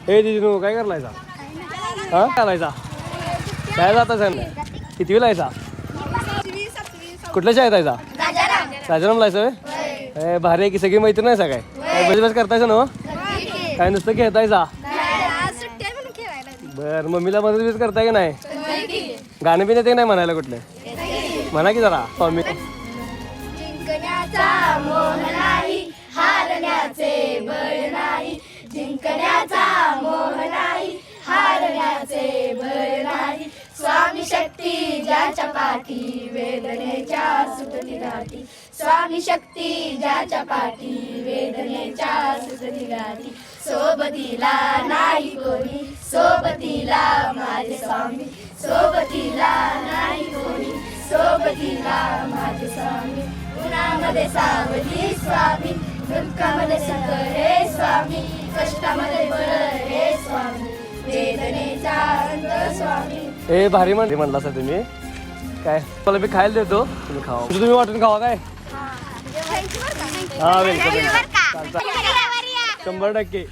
हे दिदी काय करायचा हा करायचा काय जाता सांग किती वेळ जायचा कुठल्या शाळेत जायचा राजारामला जायचं भारी आहे की सगळी मैत्री नाही काय काय बस करतायचा ना काय नुसतं खेळतायचा बर मम्मीला मदत बीस करताय की नाही गाणं बिन ते नाही म्हणायला कुठले म्हणा की जरा स्वामी जिंकण्याचा मोह नाही हारण्याचे बळ नाही जिंकण्याचा मोह नाही हारण्याचे बळ नाही स्वामी शक्ती ज्याच्या पाठी वेदनेच्या सुटली गाठी स्वामी शक्ती ज्याच्या पाठी वेदनेच्या सुटली गाठी सोबतीला नाही कोणी सोबतीला माझे स्वामी सोबतीला नाही कोणी सोबतीला माझे स्वामी उन्हामध्ये सावली स्वामी दुःखामध्ये सुख हे स्वामी कष्टामध्ये बळ हे स्वामी वेदनेचा अंत स्वामी हे भारी म्हणला सर तुम्ही काय मला मी खायला देतो तुम्ही खावा तुम्ही वाटून खावा काय हा वेलकम 100%